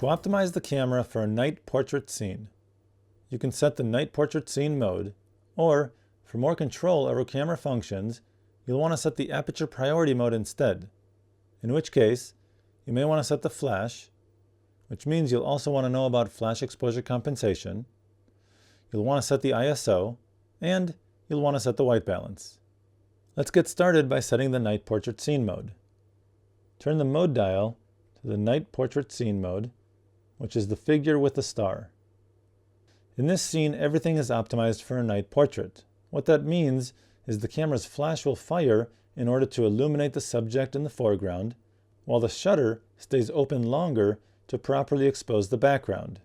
To optimize the camera for a night portrait scene, you can set the night portrait scene mode, or for more control over camera functions, you'll want to set the aperture priority mode instead, in which case you may want to set the flash, which means you'll also want to know about flash exposure compensation. You'll want to set the ISO, and you'll want to set the white balance. Let's get started by setting the night portrait scene mode. Turn the mode dial to the night portrait scene mode, which is the figure with the star. In this scene, everything is optimized for a night portrait. What that means is the camera's flash will fire in order to illuminate the subject in the foreground, while the shutter stays open longer to properly expose the background.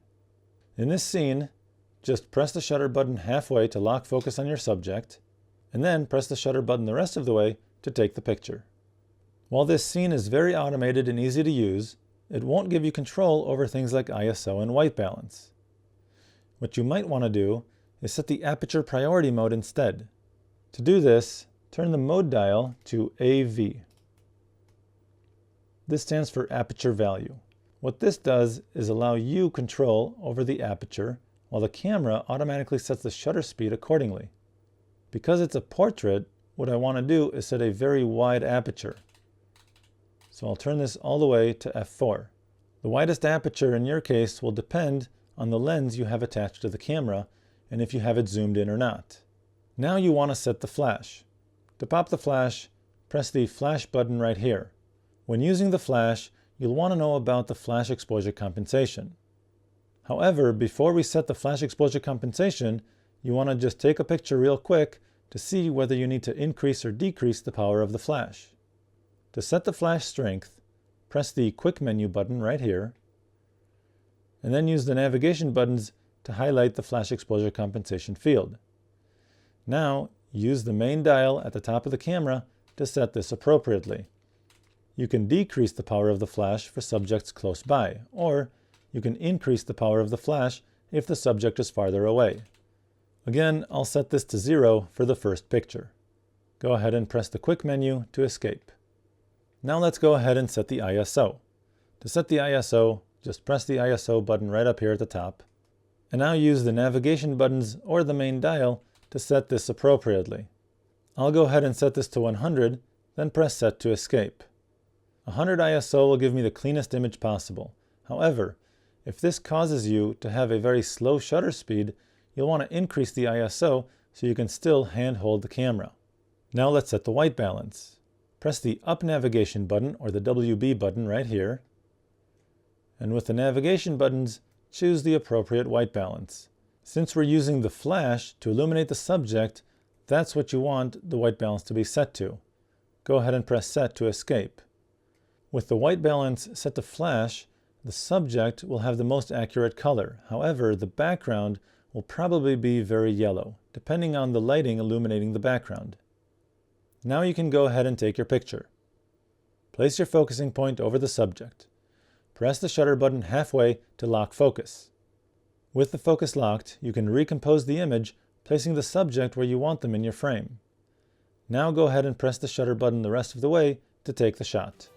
In this scene, just press the shutter button halfway to lock focus on your subject, and then press the shutter button the rest of the way to take the picture. While this scene is very automated and easy to use, it won't give you control over things like ISO and white balance. What you might want to do is set the aperture priority mode instead. To do this, turn the mode dial to AV. This stands for aperture value. What this does is allow you control over the aperture, while the camera automatically sets the shutter speed accordingly. Because it's a portrait, what I want to do is set a very wide aperture. So I'll turn this all the way to f4. The widest aperture in your case will depend on the lens you have attached to the camera and if you have it zoomed in or not. Now you want to set the flash. To pop the flash, press the flash button right here. When using the flash, you'll want to know about the flash exposure compensation. However, before we set the flash exposure compensation, you want to just take a picture real quick to see whether you need to increase or decrease the power of the flash. To set the flash strength, press the quick menu button right here, and then use the navigation buttons to highlight the flash exposure compensation field. Now, use the main dial at the top of the camera to set this appropriately. You can decrease the power of the flash for subjects close by, or you can increase the power of the flash if the subject is farther away. Again, I'll set this to 0 for the first picture. Go ahead and press the quick menu to escape. Now let's go ahead and set the ISO. To set the ISO, just press the ISO button right up here at the top, and now use the navigation buttons or the main dial to set this appropriately. I'll go ahead and set this to 100, then press set to escape. 100 ISO will give me the cleanest image possible. However, if this causes you to have a very slow shutter speed, you'll want to increase the ISO so you can still hand-hold the camera. Now let's set the white balance. Press the up navigation button or the WB button right here, and with the navigation buttons, choose the appropriate white balance. Since we're using the flash to illuminate the subject, that's what you want the white balance to be set to. Go ahead and press set to escape. With the white balance set to flash, the subject will have the most accurate color. However, the background will probably be very yellow, depending on the lighting illuminating the background. Now you can go ahead and take your picture. Place your focusing point over the subject. Press the shutter button halfway to lock focus. With the focus locked, you can recompose the image, placing the subject where you want them in your frame. Now go ahead and press the shutter button the rest of the way to take the shot.